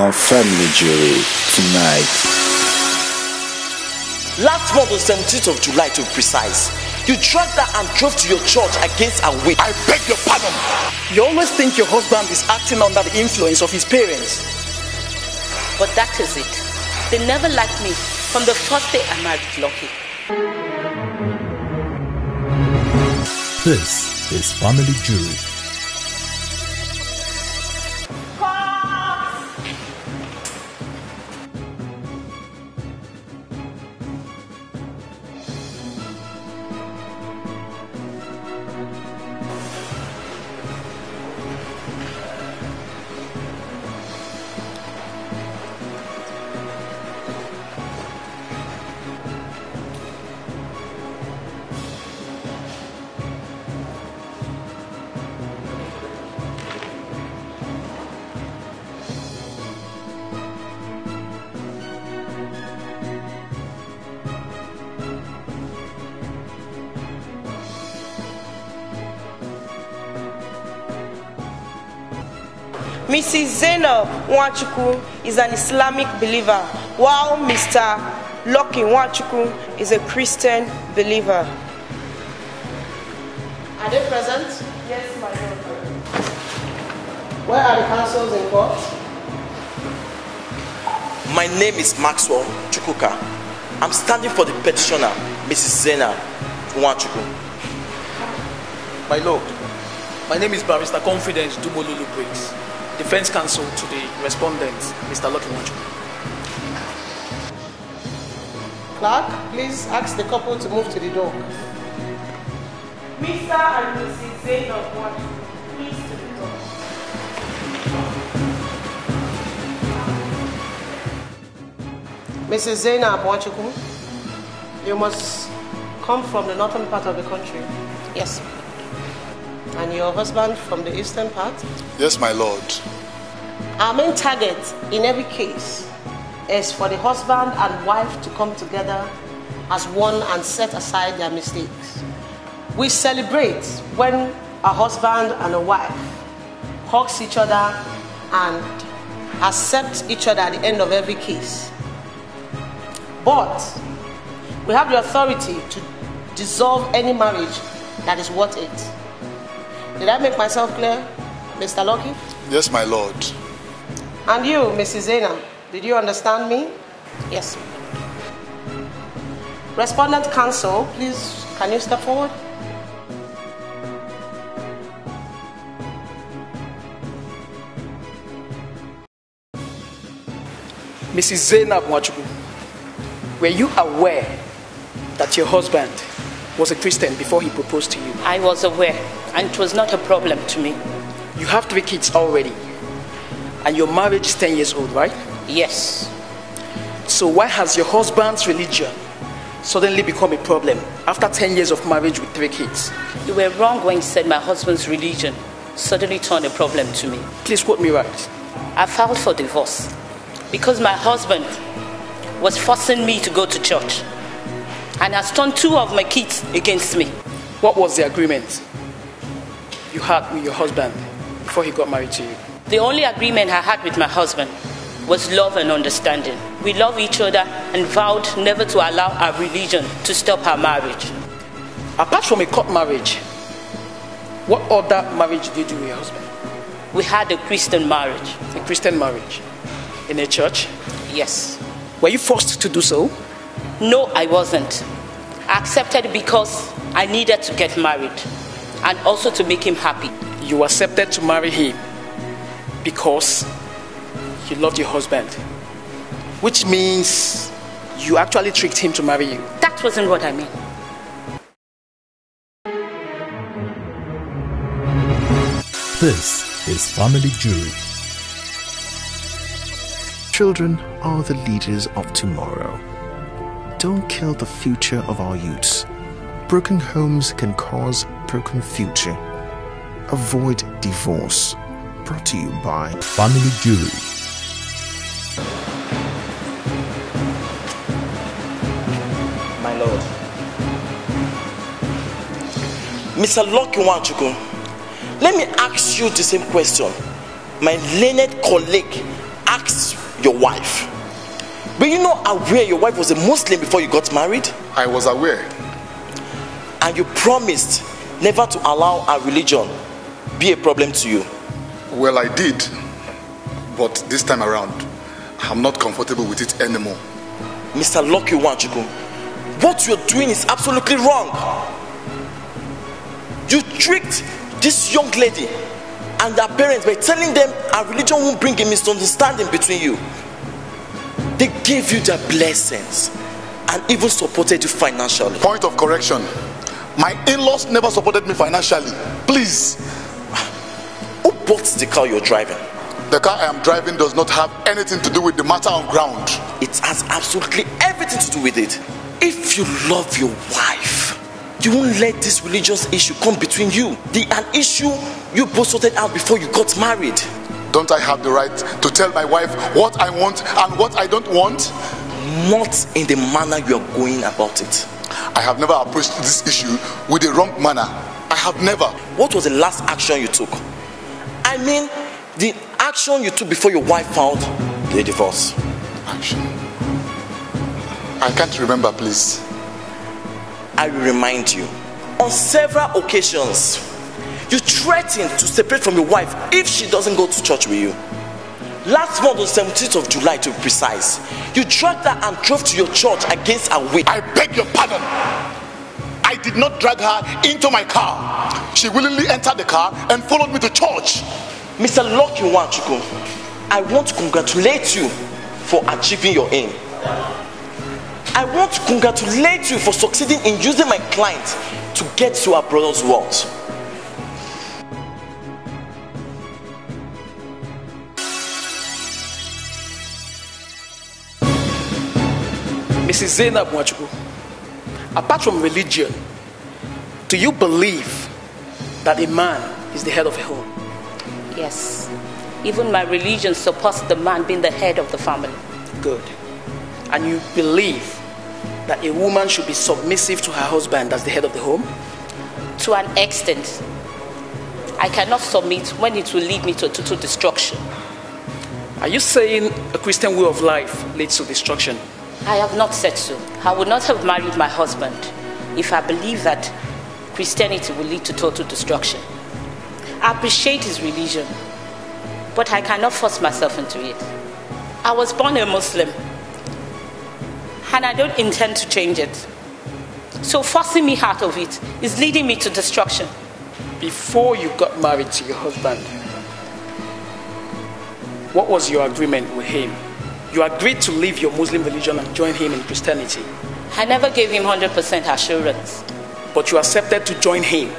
on Family Jury tonight. Last month on 17th of July to be precise, you drugged her and drove to your church against her will. I beg your pardon. You always think your husband is acting under the influence of his parents. But that is it. They never liked me from the first day I married Lucky. This is Family Jury. Mrs. Zainab Nwachukwu is an Islamic believer, while Mr. Lucky Nwachukwu is a Christian believer. Are they present? Yes, my lord. Where are the counsels in court? My name is Maxwell Chukwuka. I'm standing for the petitioner, Mrs. Zainab Nwachukwu. My lord, my name is Barrister Confidence Dumolulu Briggs, Defense Counsel to the respondent, Mr. Lucky Nwachukwu. Clerk, please ask the couple to move to the door. Mr. and Mrs. Zainab Nwachukwu, please to the door. Mrs. Zainab Nwachukwu, you must come from the northern part of the country. Yes. And your husband from the eastern part? Yes, my lord. Our main target in every case is for the husband and wife to come together as one and set aside their mistakes. We celebrate when a husband and a wife hugs each other and accept each other at the end of every case. But we have the authority to dissolve any marriage that is worth it. Did I make myself clear, Mr. Lucky? Yes, my lord. And you, Mrs. Zainab, did you understand me? Yes. Respondent counsel, please, can you step forward? Mrs. Zainab Nwachukwu, were you aware that your husband was a Christian before he proposed to you? I was aware, and it was not a problem to me. You have 3 kids already, and your marriage is 10 years old, right? Yes. So why has your husband's religion suddenly become a problem after 10 years of marriage with 3 kids? You were wrong when you said my husband's religion suddenly turned a problem to me. Please quote me right. I filed for divorce because my husband was forcing me to go to church and has turned 2 of my kids against me. What was the agreement you had with your husband before he got married to you? The only agreement I had with my husband was love and understanding. We love each other and vowed never to allow our religion to stop our marriage. Apart from a court marriage, what other marriage did you do with your husband? We had a Christian marriage. A Christian marriage? In a church? Yes. Were you forced to do so? No, I wasn't. I accepted because I needed to get married and also to make him happy. You accepted to marry him because you loved your husband, which means you actually tricked him to marry you. That wasn't what I meant. This is Family Jury. Children are the leaders of tomorrow. Don't kill the future of our youths. Broken homes can cause broken future. Avoid divorce. Brought to you by Family Jury. My lord. Mr. Lucky Nwachukwu, let me ask you the same question my learned colleague asked your wife. Were you not aware your wife was a Muslim before you got married? I was aware. And you promised never to allow our religion be a problem to you. Well, I did. But this time around, I'm not comfortable with it anymore. Mr. Lucky Wanchuku, what you're doing is absolutely wrong. You tricked this young lady and her parents by telling them our religion won't bring a misunderstanding between you. They gave you their blessings and even supported you financially. Point of correction. My in-laws never supported me financially. Please. Who bought the car you're driving? The car I am driving does not have anything to do with the matter on ground. It has absolutely everything to do with it. If you love your wife, you won't let this religious issue come between you. An issue you both sorted out before you got married. Don't I have the right to tell my wife what I want and what I don't want? Not in the manner you are going about it. I have never approached this issue with a wrong manner. I have never. What was the last action you took? I mean, the action you took before your wife filed the divorce. Action? I can't remember, please. I will remind you. On several occasions, you threatened to separate from your wife if she doesn't go to church with you. Last month on 17th of July to be precise, you dragged her and drove to your church against her will. I beg your pardon. I did not drag her into my car. She willingly entered the car and followed me to church. Mr. Lucky Wanchuku, I want to congratulate you for achieving your aim. I want to congratulate you for succeeding in using my client to get to our brother's wealth. Mrs. Zainab Wanchuku, apart from religion, do you believe that a man is the head of a home? Yes. Even my religion supports the man being the head of the family. Good. And you believe that a woman should be submissive to her husband as the head of the home? To an extent. I cannot submit when it will lead me to total destruction. Are you saying a Christian way of life leads to destruction? I have not said so. I would not have married my husband if I believed that Christianity will lead to total destruction. I appreciate his religion, but I cannot force myself into it. I was born a Muslim, and I don't intend to change it. So forcing me out of it is leading me to destruction. Before you got married to your husband, what was your agreement with him? You agreed to leave your Muslim religion and join him in Christianity. I never gave him 100% assurance. But you accepted to join him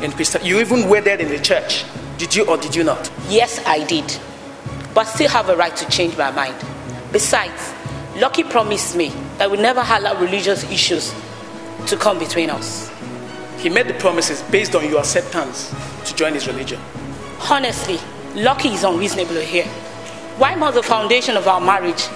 in Christianity. You even wedded in the church. Did you or did you not? Yes, I did. But still have a right to change my mind. Besides, Lucky promised me that we never allow religious issues to come between us. He made the promises based on your acceptance to join his religion. Honestly, Lucky is unreasonable here. Why must the foundation of our marriage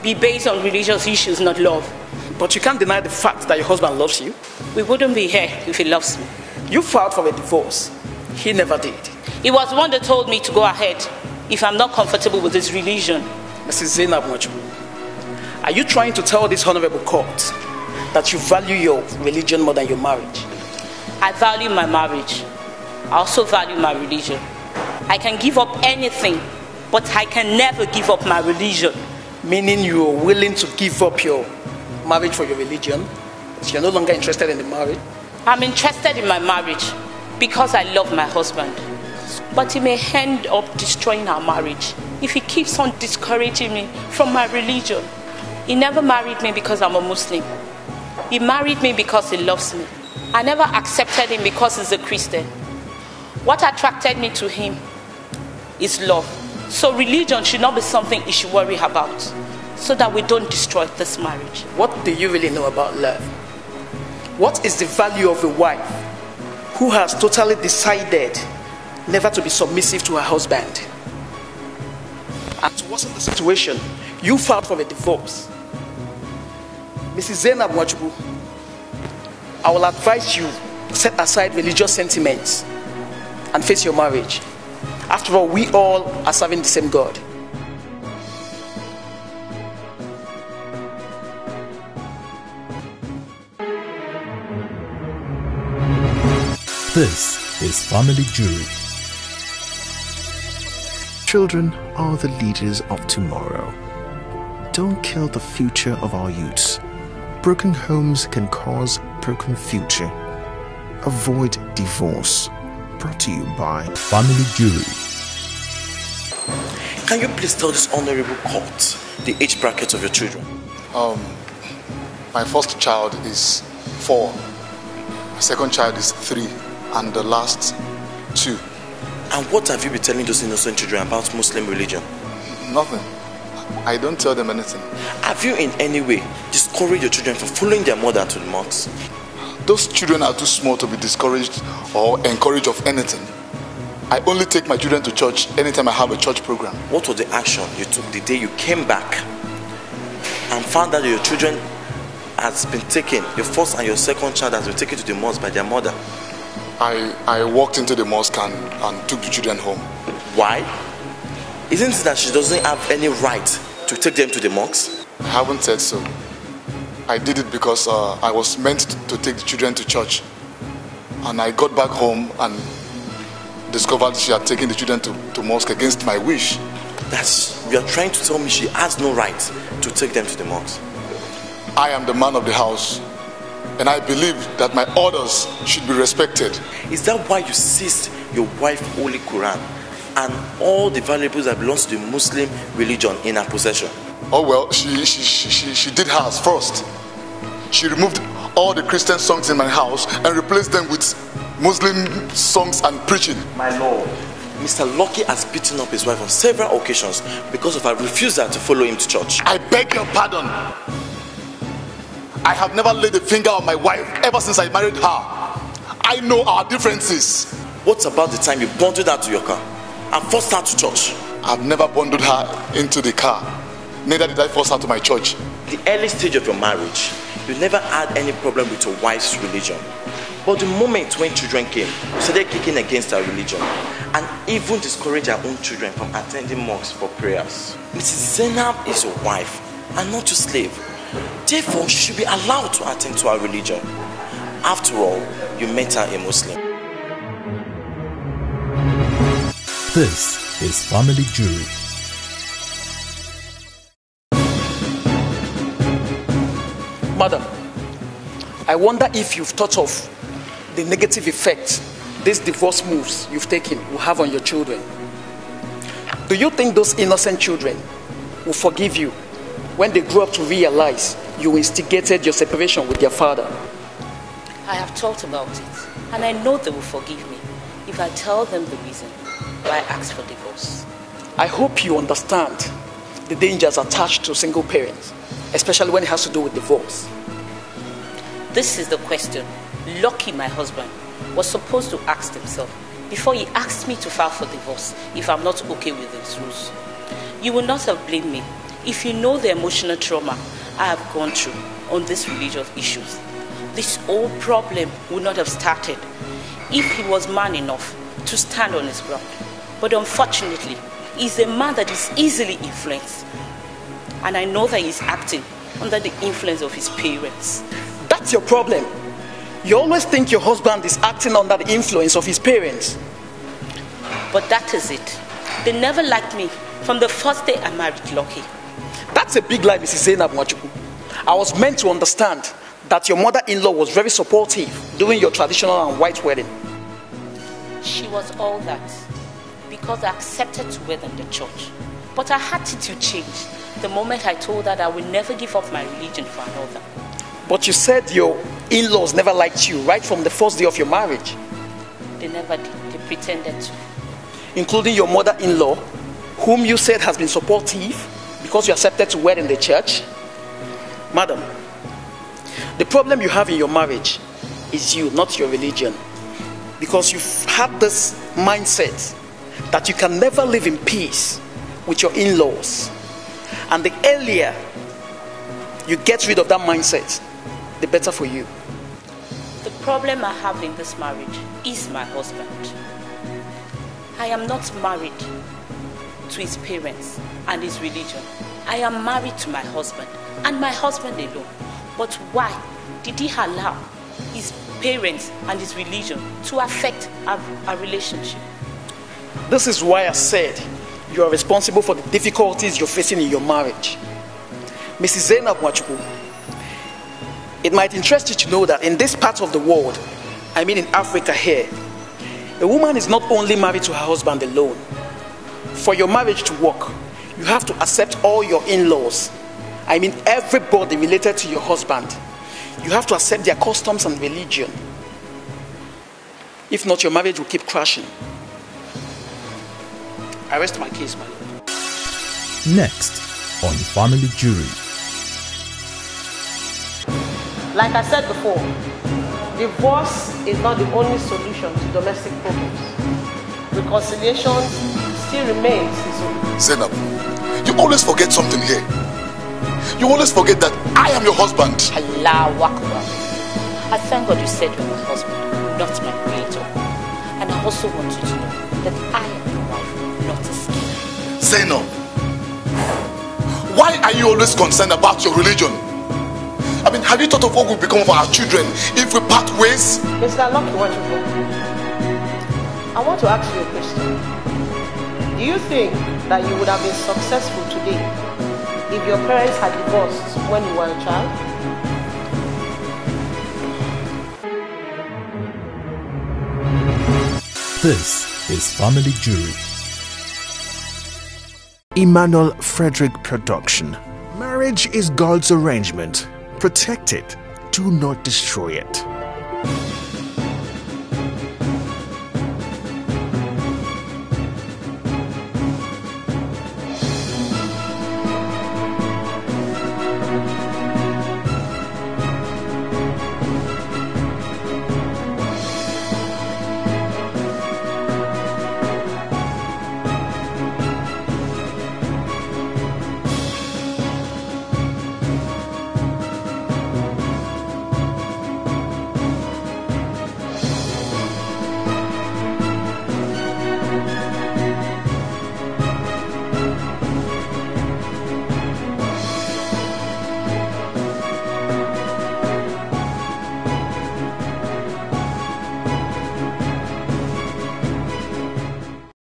be based on religious issues, not love? But you can't deny the fact that your husband loves you. We wouldn't be here if he loves me. You filed for a divorce. He never did. He was one that told me to go ahead if I'm not comfortable with his religion. Mrs. Zainab Wanchuku, are you trying to tell this honorable court that you value your religion more than your marriage? I value my marriage. I also value my religion. I can give up anything, but I can never give up my religion. Meaning you are willing to give up your marriage for your religion? So you're no longer interested in the marriage? I'm interested in my marriage because I love my husband. But he may end up destroying our marriage if he keeps on discouraging me from my religion. He never married me because I'm a Muslim. He married me because he loves me. I never accepted him because he's a Christian. What attracted me to him is love. So religion should not be something he should worry about, so that we don't destroy this marriage. What do you really know about love? What is the value of a wife who has totally decided never to be submissive to her husband? And to worsen the situation, you filed for a divorce. Mrs. Zainab Wanchuku, I will advise you to set aside religious sentiments and face your marriage. After all, we all are serving the same God. This is Family Jury. Children are the leaders of tomorrow. Don't kill the future of our youths. Broken homes can cause broken future. Avoid divorce. Brought to you by Family Jury. Can you please tell this honorable court the age bracket of your children? My first child is 4. My second child is 3. And the last 2. And what have you been telling those innocent children about Muslim religion? Nothing. I don't tell them anything. Have you in any way discouraged your children from following their mother to the mosque? Those children are too small to be discouraged or encouraged of anything. I only take my children to church anytime I have a church program. What was the action you took the day you came back and found that your children has been taken, your first and your second child has been taken to the mosque by their mother? I walked into the mosque and took the children home. Why? Isn't it that she doesn't have any right to take them to the mosque? I haven't said so. I did it because I was meant to take the children to church. And I got back home and discovered she had taken the children to mosque against my wish. You are trying to tell me she has no right to take them to the mosque? I am the man of the house. And I believe that my orders should be respected. Is that why you seized your wife's Holy Quran and all the valuables that belongs to the Muslim religion in her possession? Oh well, she did hers first. She removed all the Christian songs in my house and replaced them with Muslim songs and preaching. My lord, Mr. Lucky has beaten up his wife on several occasions because of her refusal to follow him to church. I beg your pardon. I have never laid a finger on my wife ever since I married her. I know our differences. What about the time you bundled her to your car and forced her to church? I've never bundled her into the car. Neither did I force her to my church. The early stage of your marriage, you never had any problem with your wife's religion. But the moment when children came, you started kicking against her religion and even discouraged her own children from attending mosques for prayers. Mrs. Zainab is your wife and not your slave. Therefore, she should be allowed to attend to her religion. After all, you met her a Muslim. This is Family Jury. Madam, I wonder if you've thought of the negative effect these divorce moves you've taken will have on your children. Do you think those innocent children will forgive you when they grow up to realize you instigated your separation with their father? I have thought about it, and I know they will forgive me if I tell them the reason why I asked for divorce. I hope you understand the dangers attached to single parents, especially when it has to do with divorce. This is the question Lucky, my husband, was supposed to ask himself before he asked me to file for divorce if I'm not okay with his rules. You will not have blamed me if you know the emotional trauma I have gone through on these religious issues. This whole problem would not have started if he was man enough to stand on his ground. But unfortunately, he's a man that is easily influenced. And I know that he's acting under the influence of his parents. That's your problem. You always think your husband is acting under the influence of his parents. But that is it. They never liked me from the first day I married Lucky. That's a big lie, Mrs. Zainab Nwachukwu. I was meant to understand that your mother-in-law was very supportive during your traditional and white wedding. She was all that because I accepted to wed in the church. But her attitude changed the moment I told her that I would never give up my religion for another. But you said your in-laws never liked you right from the first day of your marriage. They never did. They pretended to. Including your mother-in-law, whom you said has been supportive because you accepted to wed in the church. Madam, the problem you have in your marriage is you, not your religion. Because you've had this mindset that you can never live in peace with your in-laws. And the earlier you get rid of that mindset, the better for you. The problem I have in this marriage is my husband. I am not married to his parents and his religion. I am married to my husband and my husband alone. But why did he allow his parents and his religion to affect our relationship. This is why I said you are responsible for the difficulties you're facing in your marriage. Mrs. Zainab Nwachukwu, it might interest you to know that in this part of the world, I mean in Africa here, a woman is not only married to her husband alone. For your marriage to work, you have to accept all your in-laws. I mean everybody related to your husband. You have to accept their customs and religion. If not, your marriage will keep crashing. I rest my case, my lord. Next on Family Jury. Like I said before, divorce is not the only solution to domestic problems. Reconciliation still remains the solution. Zainab, you always forget something here. You always forget that I am your husband. Allahu Akbar. I thank God you said you're my husband, not my creator. And I also want you to know that I am your wife, not a slave. Zainab, why are you always concerned about your religion? I mean, have you thought of what will become of our children if we part ways? Mr. Lucky, I want to ask you a question. Do you think that you would have been successful today if your parents had divorced when you were a child? This is Family Jury. Emmanuel Frederick Production. Marriage is God's arrangement. Protect it. Do not destroy it.